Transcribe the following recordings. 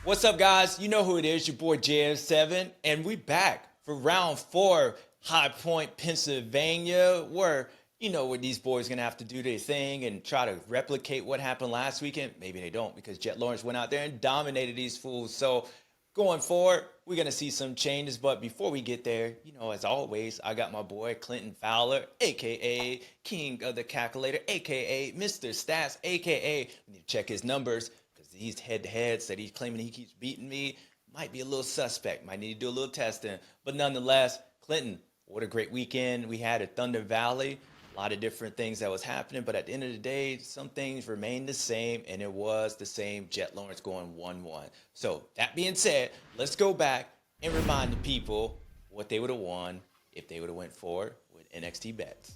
What's up, guys? You know who it is, your boy JF7, and we back for round 4, High Point, Pennsylvania, where where these boys gonna have to do their thing and try to replicate what happened last weekend. Maybe they don't, because Jet Lawrence went out there and dominated these fools. So going forward, we're gonna see some changes. But before we get there, as always, I got my boy Clinton Fowler, aka King of the Calculator, aka Mr. Stats, aka we need to check his numbers. These head-to-heads that he's claiming he keeps beating me might be a little suspect. Might need to do a little testing. But nonetheless, Clinton, what a great weekend we had at Thunder Valley. A lot of different things that was happening. But at the end of the day, some things remained the same. And it was the same. Jet Lawrence going 1-1. So that being said, let's go back and remind the people what they would have won if they would have went forward with NXT bets.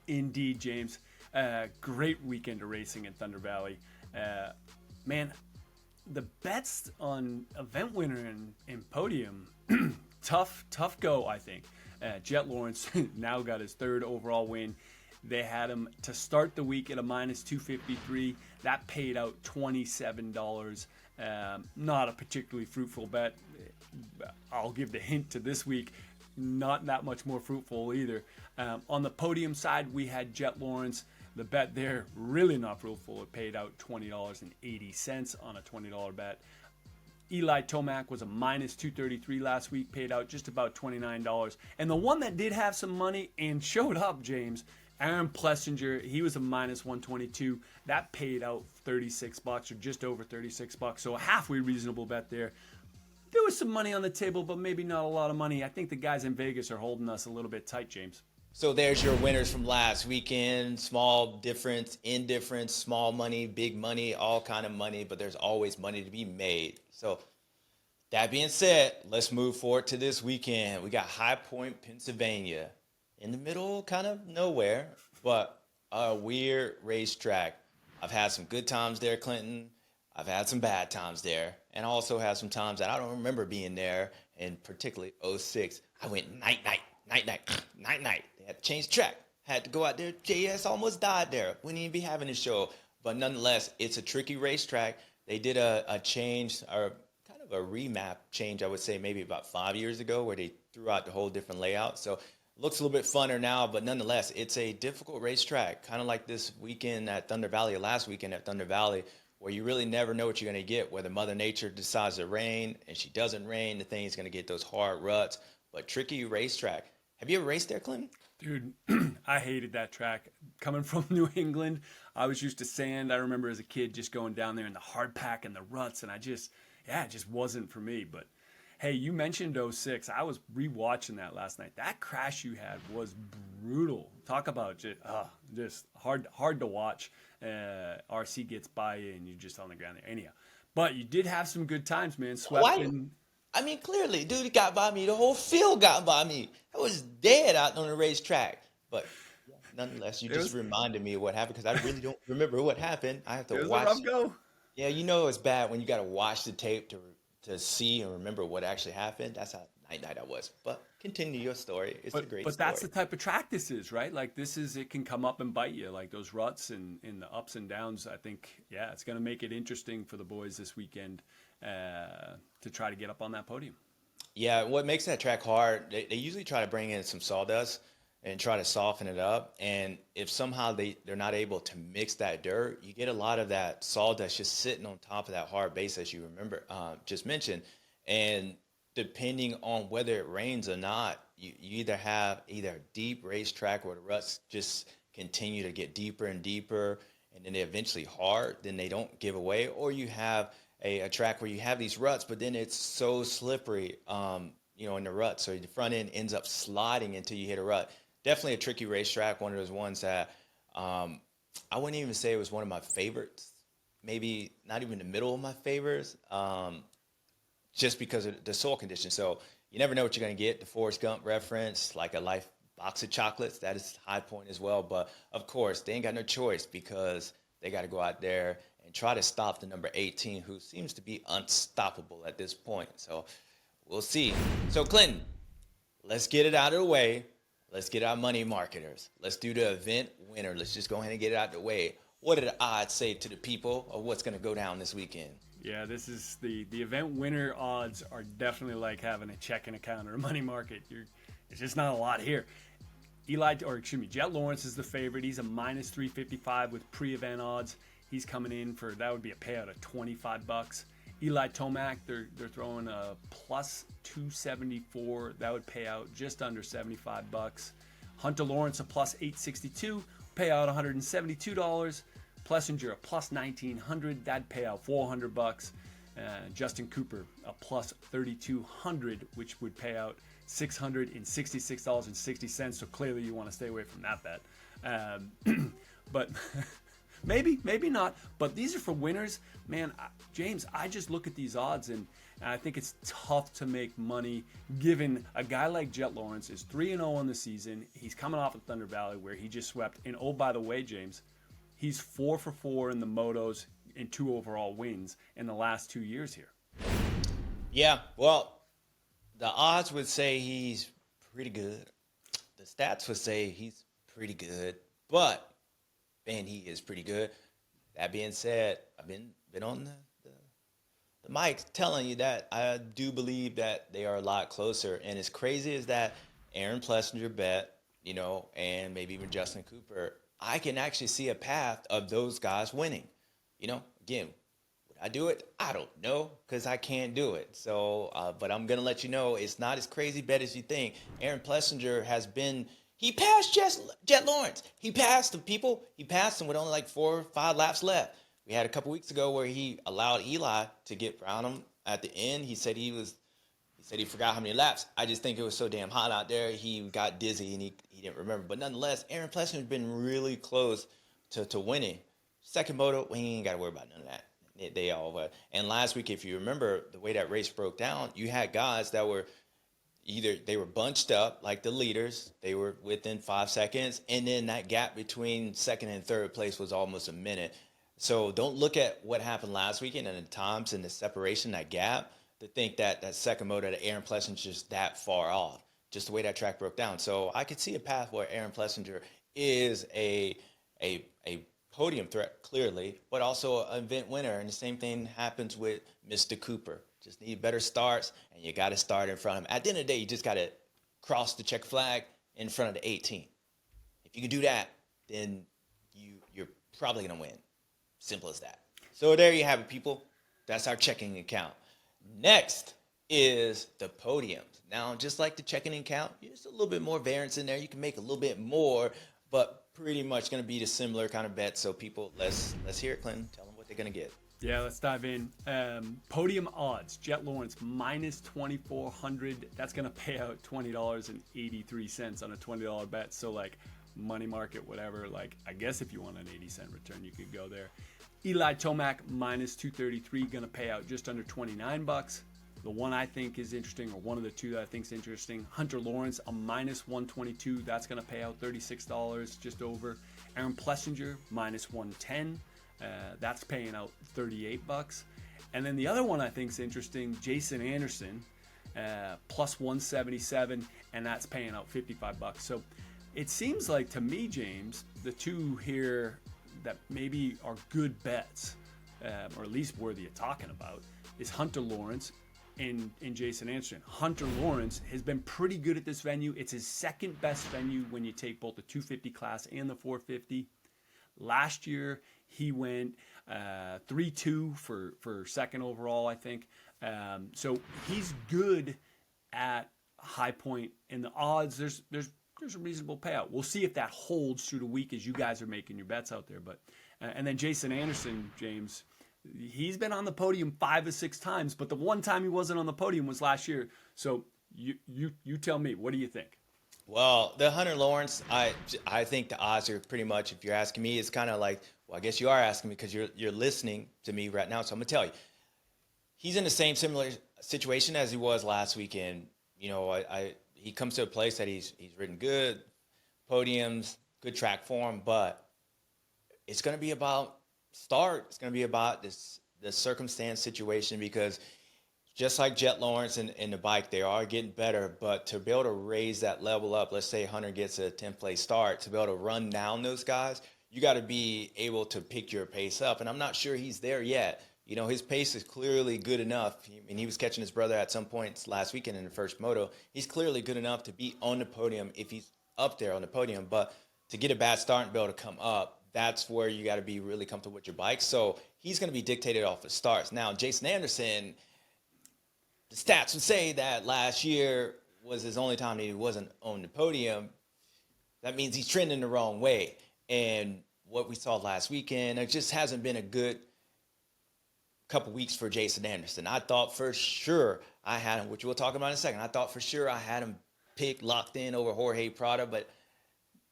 Indeed, James. Great weekend of racing in Thunder Valley. Man, the bets on event winner and podium, tough go, I think. Jet Lawrence now got his third overall win. They had him to start the week at a minus 253. That paid out $27. Not a particularly fruitful bet. I'll give the hint to this week. Not that much more fruitful either. On the podium side, we had Jet Lawrence. The bet there, really not fruitful. It paid out $20.80 on a $20 bet. Eli Tomac was a minus 233 last week, paid out just about $29. And the one that did have some money and showed up, James, Aaron Plessinger, he was a minus 122. That paid out $36 or just over $36. So a halfway reasonable bet there. There was some money on the table, but maybe not a lot of money. I think the guys in Vegas are holding us a little bit tight, James. So there's your winners from last weekend. Small difference, indifference, small money, big money, all kind of money, but there's always money to be made. So that being said, let's move forward to this weekend. We got High Point, Pennsylvania, in the middle, kind of nowhere, but a weird racetrack. I've had some good times there, Clinton. I've had some bad times there, and I also had some times that I don't remember being there, and particularly 06. I went night. They had to change track. Had to go out there. JS almost died there. Wouldn't even be having a show. But nonetheless, it's a tricky racetrack. They did a change, or kind of a remap change, I would say, maybe about 5 years ago, where they threw out the whole different layout. So it looks a little bit funner now, but nonetheless, it's a difficult racetrack, kind of like this weekend at Thunder Valley, or last weekend at Thunder Valley, where you really never know what you're going to get. Whether Mother Nature decides to rain and she doesn't rain, the thing's going to get those hard ruts. But tricky racetrack. Have you ever raced there, Clinton? Dude, I hated that track. Coming from New England, I was used to sand. I remember as a kid just going down there in the hard pack and the ruts, and it just wasn't for me. But hey, you mentioned 06. I was rewatching that last night. That crash you had was brutal. Talk about just hard to watch. RC gets by you, and you're just on the ground there. Anyhow, but you did have some good times, man. Clearly, dude got by me. The whole field got by me. I was dead out on the racetrack. But nonetheless, you just reminded me of what happened, because I really don't remember what happened. I have to watch. It was a rough go. Yeah, it's bad when you got to watch the tape to see and remember what actually happened. That's how night I was. But continue your story. It's a great story. But that's the type of track this is, right? Like it can come up and bite you. Like those ruts and the ups and downs. I think, it's going to make it interesting for the boys this weekend. To try to get up on that podium. Yeah, what makes that track hard, they usually try to bring in some sawdust and try to soften it up. And if somehow they're not able to mix that dirt, you get a lot of that sawdust just sitting on top of that hard base, as you remember just mentioned. And depending on whether it rains or not, you either have a deep racetrack where the ruts just continue to get deeper and deeper, and then they're eventually hard, then they don't give away, or you have a track where you have these ruts, but then it's so slippery, in the rut. So the front end ends up sliding until you hit a rut. Definitely a tricky racetrack. One of those ones that I wouldn't even say it was one of my favorites. Maybe not even the middle of my favorites, just because of the soil conditions. So you never know what you're going to get. The Forrest Gump reference, like a life box of chocolates, that is High Point as well. But of course, they ain't got no choice, because they got to go out there and try to stop the number 18, who seems to be unstoppable at this point. So we'll see. So Clinton, let's get it out of the way. Let's get our money marketers. Let's do the event winner. Let's just go ahead and get it out of the way. What did the odds say to the people of what's going to go down this weekend? Yeah, this is the event winner odds are definitely like having a checking account or a money market. It's just not a lot here. Jet Lawrence is the favorite. He's a minus 355 with pre-event odds. He's coming in for, that would be a payout of $25. Eli Tomac, they're throwing a plus 274. That would pay out just under $75. Hunter Lawrence a plus 862, pay out $172. Plessinger a plus 1900, that'd pay out $400. Justin Cooper a plus 3200, which would pay out $666.60. So clearly you want to stay away from that bet. But maybe not. But these are for winners. Man, James, I just look at these odds and I think it's tough to make money given a guy like Jet Lawrence is 3-0 on the season. He's coming off of Thunder Valley where he just swept. And oh, by the way, James, he's 4 for 4 in the motos and 2 overall wins in the last 2 years here. Yeah, well, the odds would say he's pretty good. The stats would say he's pretty good, but man, he is pretty good. That being said, I've been on the mic telling you that I do believe that they are a lot closer. And as crazy as that Aaron Plessinger bet, and maybe even Justin Cooper, I can actually see a path of those guys winning. Again, would I do it? I don't know because I can't do it. So, but I'm going to let you know it's not as crazy bet as you think. Aaron Plessinger he passed Jet Lawrence. He passed the people. He passed them with only like 4 or 5 laps left. We had a couple weeks ago where he allowed Eli to get around him at the end. He said he forgot how many laps. I just think it was so damn hot out there. He got dizzy and he didn't remember. But nonetheless, Aaron Plessinger has been really close to winning. Second moto, he ain't got to worry about none of that. They all were. And last week, if you remember the way that race broke down, you had guys that were either they were bunched up like the leaders. They were within 5 seconds. And then that gap between second and third place was almost a minute. So don't look at what happened last weekend and the times and the separation, that gap, to think that second moto that Aaron Plessinger is just that far off, just the way that track broke down. So I could see a path where Aaron Plessinger is a podium threat, clearly, but also an event winner. And the same thing happens with Mr. Cooper. Just need better starts, and you got to start in front of him. At the end of the day, you just got to cross the check flag in front of the 18. If you can do that, then you're probably going to win. Simple as that. So there you have it, people. That's our checking account. Next is the podiums. Now, just like the checking account, there's a little bit more variance in there. You can make a little bit more, but pretty much going to be the similar kind of bet. So people, let's hear it, Clinton. Tell them what they're going to get. Yeah, let's dive in. Podium odds. Jet Lawrence minus 2,400. That's going to pay out $20.83 on a $20 bet. So like money market, whatever. Like I guess if you want an 80-cent return, you could go there. Eli Tomac minus 233, going to pay out just under $29. The one I think is interesting, or one of the two that I think is interesting, Hunter Lawrence, a minus 122. That's going to pay out $36, just over. Aaron Plessinger, minus 110. That's paying out $38. And then the other one I think is interesting, Jason Anderson, plus 177, and that's paying out $55. So it seems like to me, James, the two here that maybe are good bets, or at least worthy of talking about, is Hunter Lawrence and Jason Anderson. Hunter Lawrence has been pretty good at this venue. It's his second best venue when you take both the 250 class and the 450. Last year, he went 3-2 for second overall, I think. So he's good at High Point. In the odds, there's a reasonable payout. We'll see if that holds through the week as you guys are making your bets out there. But and then Jason Anderson, James, he's been on the podium 5 or 6 times, but the one time he wasn't on the podium was last year. So you tell me, what do you think? Well, the Hunter Lawrence, I think the odds are pretty much, if you're asking me, it's kind of like, well, I guess you are asking me because you're listening to me right now. So I'm going to tell you, he's in the same similar situation as he was last weekend. He comes to a place that he's ridden good, podiums, good track form, but it's going to be about start. It's going to be about the circumstance situation, because just like Jet Lawrence and the bike, they are getting better, but to be able to raise that level up, let's say Hunter gets a 10th place start, to be able to run down those guys, you got to be able to pick your pace up, and I'm not sure he's there yet. You know, his pace is clearly good enough. I mean, he was catching his brother at some points last weekend in the first moto. He's clearly good enough to be on the podium if he's up there on the podium. But to get a bad start and be able to come up, that's where you got to be really comfortable with your bike. So he's going to be dictated off the starts. Now, Jason Anderson, the stats would say that last year was his only time that he wasn't on the podium. That means he's trending the wrong way. And what we saw last weekend, it just hasn't been a good couple weeks for Jason Anderson. I thought for sure I had him, which we'll talk about in a second. I thought for sure I had him picked, locked in over Jorge Prado, but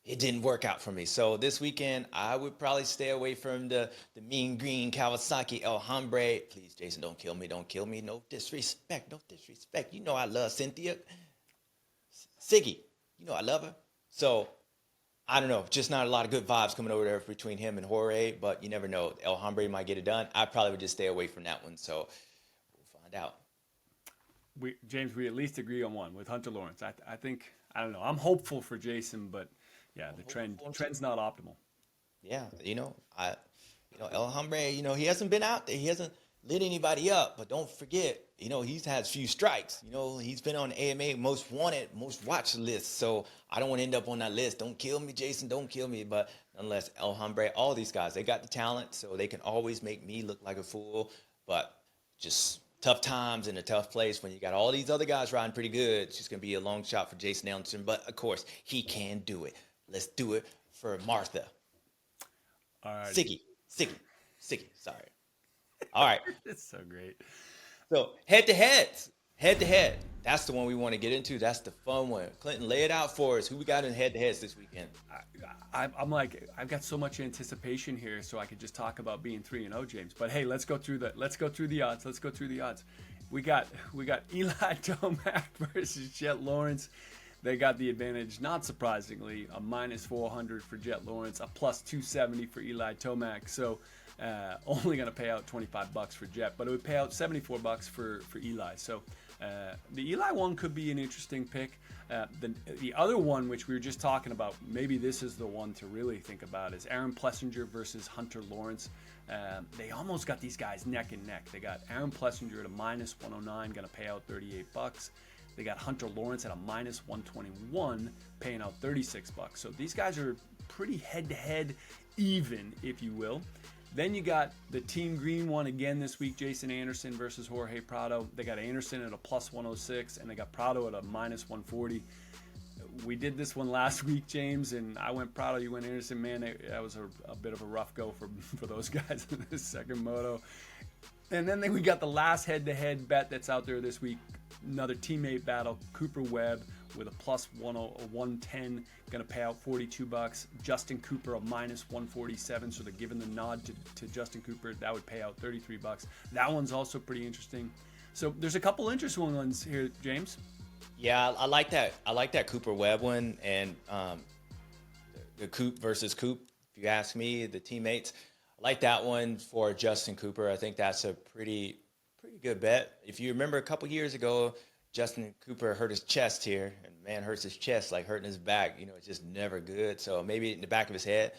it didn't work out for me. So this weekend, I would probably stay away from the mean green Kawasaki El Hombre. Please, Jason, don't kill me. Don't kill me. No disrespect. No disrespect. You know I love Cynthia. Siggy, you know I love her. So I don't know. Just not a lot of good vibes coming over there between him and Jorge, but you never know. El Hombre might get it done. I probably would just stay away from that one. So we'll find out. James, we at least agree on one with Hunter Lawrence. I think, I don't know. I'm hopeful for Jason, but yeah, the trend's not optimal. Yeah, El Hombre, he hasn't been out there. He hasn't lit anybody up, but don't forget, he's had a few strikes. He's been on AMA most wanted, most watched list. So I don't want to end up on that list. Don't kill me, Jason. Don't kill me. But nonetheless, El Hombre, all these guys, they got the talent, so they can always make me look like a fool. But just tough times in a tough place when you got all these other guys riding pretty good. It's just going to be a long shot for Jason Anderson. But, of course, he can do it. Let's do it for Martha. All right. Siggy. Sorry. All right. It's so great. So head-to-head. That's the one we want to get into. That's the fun one. Clinton, lay it out for us. Who we got in head-to-heads this weekend? I'm like, I've got so much anticipation here, so I could just talk about being 3-0, James. But hey, let's go through the odds. We got Eli Tomac versus Jet Lawrence. They got the advantage, not surprisingly, a minus 400 for Jet Lawrence, a plus 270 for Eli Tomac. So only going to pay out $25 for Jet, but it would pay out $74 for Eli. So the Eli one could be an interesting pick. The other one, which we were just talking about, maybe this is the one to really think about, is Aaron Plessinger versus Hunter Lawrence. They almost got these guys neck and neck. They got Aaron Plessinger at a minus 109, going to pay out $38. They got Hunter Lawrence at a minus 121, paying out $36. So these guys are pretty head-to-head even, if you will. Then you got the Team Green one again this week, Jason Anderson versus Jorge Prado. They got Anderson at a plus 106, and they got Prado at a minus 140. We did this one last week, James, and I went Prado, you went Anderson. Man, that was a bit of a rough go for those guys in the second moto. And then we got the last head-to-head bet that's out there this week. Another teammate battle, Cooper Webb with a plus 110, going to pay out $42. Justin Cooper a minus 147, so they're giving the nod to Justin Cooper. That would pay out $33. That one's also pretty interesting. So there's a couple interesting ones here, James. Yeah, I like that. I like that Cooper Webb one, and the Coop versus Coop. If you ask me, the teammates, I like that one for Justin Cooper. I think that's a pretty good bet. If you remember a couple years ago, Justin Cooper hurt his chest here, and man hurts his chest like hurting his back. It's just never good. So maybe in the back of his head,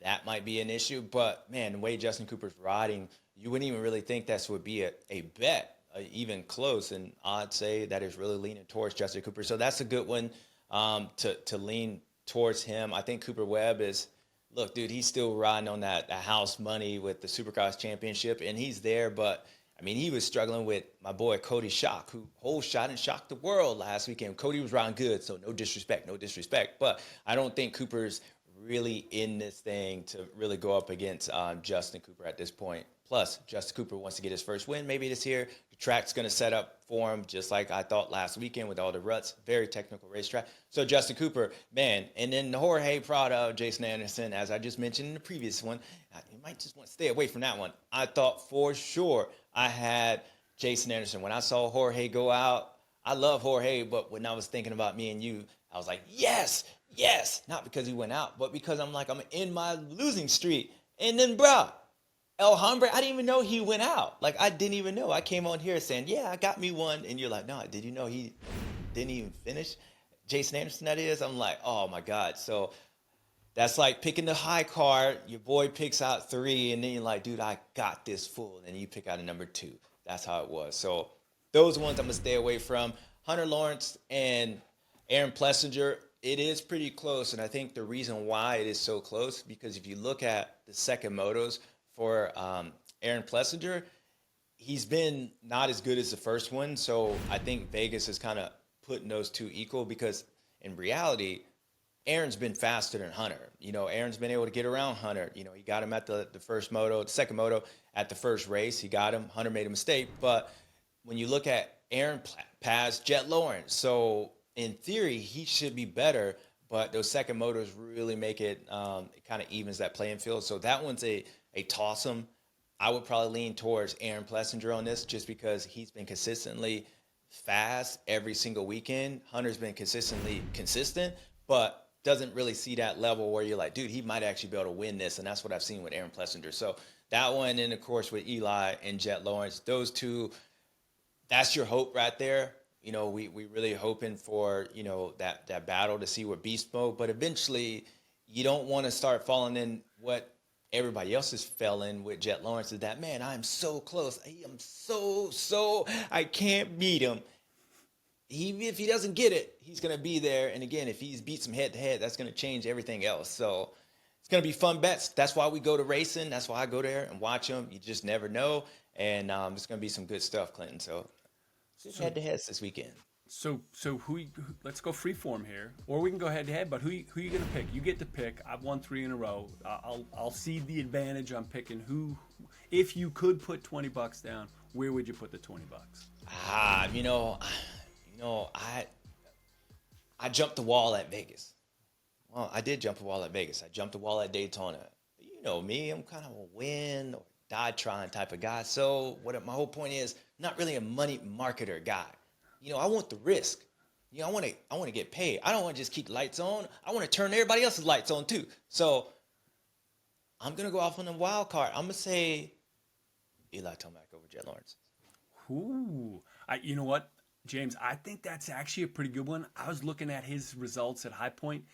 that might be an issue. But man, the way Justin Cooper's riding, you wouldn't even really think this would be a bet, even close. And I'd say that is really leaning towards Justin Cooper. So that's a good one to lean towards him. I think Cooper Webb is, look, dude, he's still riding on that house money with the Supercross championship, and he's there, but I mean, he was struggling with my boy Cody Schock, who whole shot and shocked the world last weekend. Cody was riding good, so no disrespect. But I don't think Cooper's really in this thing to really go up against Justin Cooper at this point. Plus, Justin Cooper wants to get his first win maybe this year. The track's going to set up for him just like I thought last weekend with all the ruts. Very technical racetrack. So Justin Cooper, man. And then Jorge Prado, Jason Anderson, as I just mentioned in the previous one, you might just want to stay away from that one. I thought for sure I had Jason Anderson. When I saw Jorge go out, I love Jorge, but when I was thinking about me and you, I was like, yes. Not because he went out, but because I'm in my losing streak. And then, bro, El Hombre, I didn't even know he went out. Like, I didn't even know. I came on here saying, yeah, I got me one. And you're like, no, did you know he didn't even finish? Jason Anderson, that is. I'm like, oh, my God. So That's like picking the high card. Your boy picks out 3, and then you're like, dude, I got this full. And then you pick out a number 2. That's how it was. So those ones I'm going to stay away from. Hunter Lawrence and Aaron Plessinger, it is pretty close. And I think the reason why it is so close, because if you look at the second motos for Aaron Plessinger, he's been not as good as the first one. So I think Vegas is kind of putting those two equal, because in reality, Aaron's been faster than Hunter. Aaron's been able to get around Hunter. He got him at the first moto, the second moto at the first race. He got him. Hunter made a mistake. But when you look at Aaron passed Jet Lawrence. So in theory, he should be better. But those second motos really make it, it kind of evens that playing field. So that one's a toss-em. I would probably lean towards Aaron Plessinger on this, just because he's been consistently fast every single weekend. Hunter's been consistently consistent, but doesn't really see that level where you're like, dude, he might actually be able to win this. And that's what I've seen with Aaron Plessinger. So that one, and of course with Eli and Jet Lawrence, those two, that's your hope right there. We really hoping for, that battle to see where beast mode. But eventually you don't want to start falling in what everybody else has fell in with Jet Lawrence, is that, man, I'm so close. I am so, I can't beat him. If he doesn't get it, he's going to be there. And again, if he's beats him head-to-head, that's going to change everything else. So it's going to be fun bets. That's why we go to racing. That's why I go there and watch them. You just never know. And it's going to be some good stuff, Clinton. So head-to-heads this weekend. So let's go freeform here, or we can go head-to-head. But who you gonna pick? You get to pick. I've won 3 in a row. I'll cede the advantage on picking who. If you could put $20 down, where would you put the $20? I jumped the wall at Vegas. Well, I did jump the wall at Vegas. I jumped the wall at Daytona. You know me, I'm kind of a win or die trying type of guy. So my whole point is, I'm not really a money marketer guy. I want the risk. I want to get paid. I don't want to just keep the lights on. I want to turn everybody else's lights on too. So I'm gonna go off on the wild card. I'm gonna say Eli Tomac over Jet Lawrence. Ooh, you know what, James? I think that's actually a pretty good one. I was looking at his results at High Point.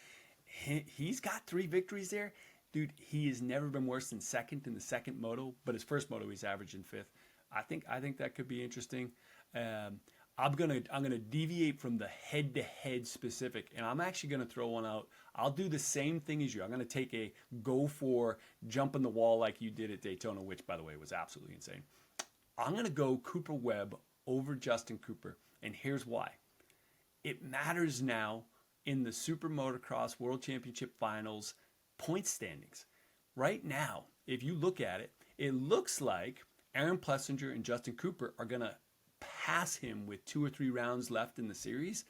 He's got 3 victories there. Dude, he has never been worse than second in the second moto, but his first moto he's averaging 5th. I think that could be interesting. I'm gonna deviate from the head-to-head specific, and I'm actually gonna throw one out. I'll do the same thing as you. I'm gonna take a go for jumping the wall like you did at Daytona, which, by the way, was absolutely insane. I'm gonna go Cooper Webb over Justin Cooper, and here's why. It matters now in the SuperMotocross World Championship Finals point standings. Right now, if you look at it, it looks like Aaron Plessinger and Justin Cooper are gonna pass him with 2 or 3 rounds left in the series.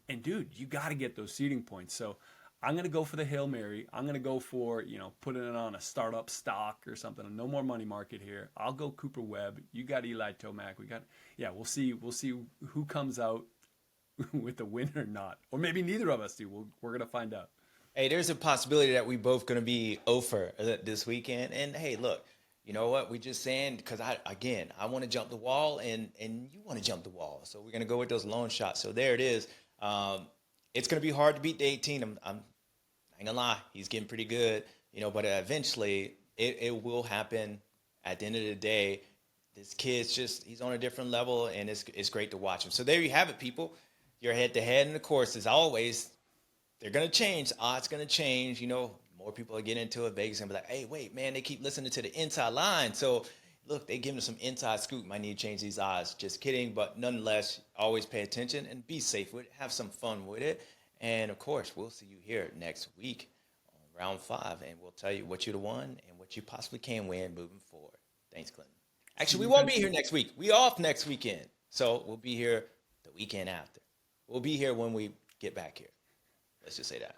And dude, you got to get those seeding points. So I'm going to go for the Hail Mary. I'm going to go for, putting it on a startup stock or something. No more money market here. I'll go Cooper Webb. You got Eli Tomac. We'll see who comes out with the win or not. Or maybe neither of us do. We're going to find out. Hey, there's a possibility that we both going to be over this weekend. And hey, look, you know what? We just saying, because I want to jump the wall, and you want to jump the wall. So we're going to go with those long shots. So there it is. It's going to be hard to beat the 18. I'm not going to lie. He's getting pretty good, but eventually it will happen. At the end of the day, this kid's he's on a different level, and it's great to watch him. So there you have it, people. Your head-to-head, and of course, as always, they're going to change. Odds going to change, More people are getting into it. Vegas and be like, hey, wait, man, they keep listening to the inside line. So, look, they giving us some inside scoop. Might need to change these odds. Just kidding. But nonetheless, always pay attention and be safe with it. Have some fun with it. And, of course, we'll see you here next week on round 5. And we'll tell you what you'd have won and what you possibly can win moving forward. Thanks, Clinton. Actually, we won't be here next week. We off next weekend. So, we'll be here the weekend after. We'll be here when we get back here. Let's just say that.